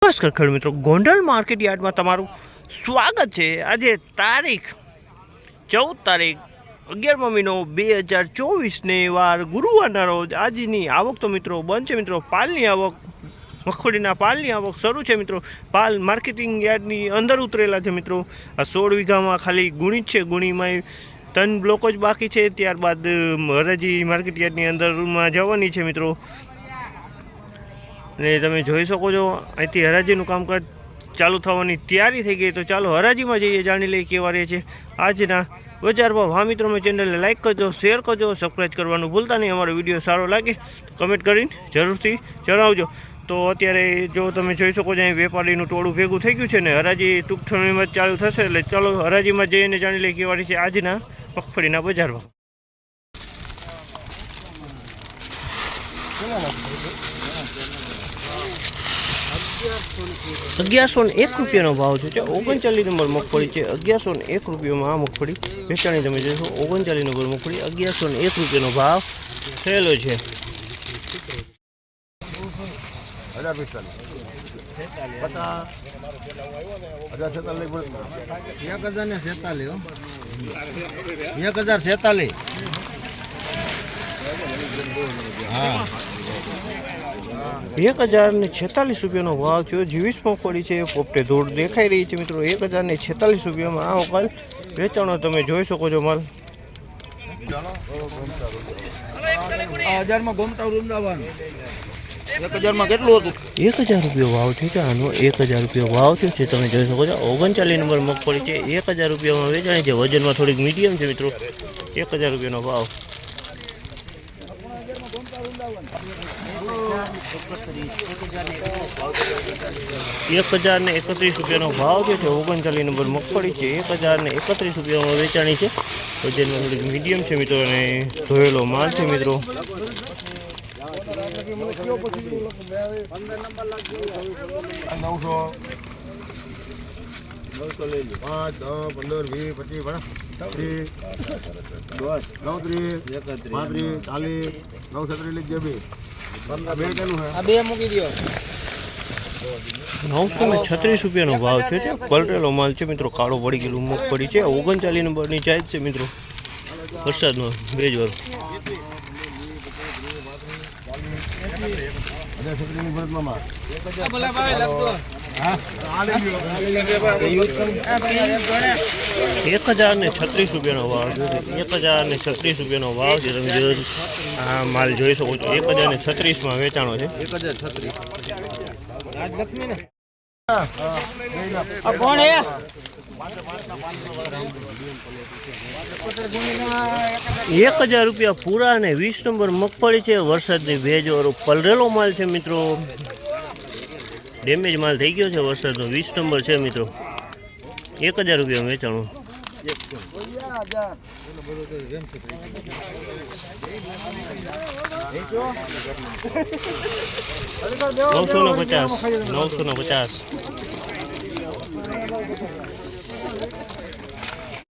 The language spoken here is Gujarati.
નમસ્કાર ખેડૂત મિત્રો, ગોંડલ માર્કેટ યાર્ડમાં તમારું સ્વાગત છે। આજે તારીખ 14 11મો મહિનો 2024 વાર ગુરુવારના રોજ આજની આવક તો મિત્રો બંધ છે। મિત્રો પાલની આવક, મગફળીના પાલની આવક શરૂ છે। મિત્રો પાલ માર્કેટિંગ યાર્ડની અંદર ઉતરેલા છે। મિત્રો આ 16 વીઘામાં ખાલી ગુણી જ છે, ગુણીમાં 3 બ્લોકો જ બાકી છે। ત્યારબાદ હરાજી માર્કેટ યાર્ડની અંદરમાં જવાની છે। મિત્રો ને તમે જોઈ શકો છો અહીંથી હરાજીનું કામકાજ ચાલુ થવાની તૈયારી થઈ ગઈ। તો ચાલો હરાજીમાં જઈએ, જાણી લઈએ કેવા રહે છે આજના બજાર ભાવ। હા મિત્રો, મેં ચેનલને લાઇક કરજો, શેર કરજો, સબસ્ક્રાઈબ કરવાનું ભૂલતા નહીં। અમારો વિડીયો સારો લાગે તો કમેન્ટ કરીને જરૂરથી જણાવજો। તો અત્યારે જો તમે જોઈ શકો છો અહીં વેપારીનું ટોળું ભેગું થઈ ગયું છે ને હરાજી ટૂંક સમયમાં જ ચાલુ થશે। એટલે ચાલો હરાજીમાં જઈને જાણી લઈએ કેવા રહે છે આજના મગફળીના બજાર ભાવ। 1101 રૂપિયાનો ભાવ છે। 39 નંબર મગફળી છે, 1101 રૂપિયામાં આ મગફળી વેચાણી તમે જોશો। 39 નંબર મગફળી 1101 રૂપિયાનો ભાવ થયેલો છે। હા, 1046 રૂપિયાનો ભાવ છે। 20 મગફળી છે, પોપટે ધૂળ દેખાઈ રહી છે। મિત્રો 1046 રૂપિયામાં આ વખત વેચાણો તમે જોઈ શકો છો માલ। 1000 ગોમટા વૃંદાવન 1000 કેટલું હતું? 1000 રૂપિયા ભાવ છે આનો। 1000 રૂપિયા ભાવ છે તમે જોઈ શકો છો। 39 નંબર મગફળી છે, 1000 રૂપિયામાં વેચાણી છે। વજનમાં થોડીક મીડિયમ છે મિત્રો। 1000 રૂપિયાનો ભાવ। 1031 રૂપિયાનો ભાવ છે। 39 નંબર મગફળી છે, 1031 રૂપિયામાં વેચાણી છે। વજનમાં થોડીક મીડિયમ છે મિત્રો અને ધોયેલો માલ છે મિત્રો। 936 રૂપિયાનો ભાવ છે। પલટેલો માલ છે મિત્રો, કાળો પડી ગયેલું મગફળી છે। 39 નંબરની ચાર્જ છે મિત્રો, વરસાદનો ભેજવાળો। 1036 રૂપિયાનો ભાવ છે। 1036 રૂપિયાનો ભાવ છે। તમે જો આ માલ જોઈ શકો છો, 1036માં વેચાણો છે। 1036 રૂપિયા પૂરા અને 20 નંબર મગફળી છે। વરસાદની ભેજવાળો પલરેલો માલ છે મિત્રો, ડેમેજ માલ થઈ ગયો છે વરસાદનો। 20 નંબર છે મિત્રો, 1000 રૂપિયા વેચાણું। 950 950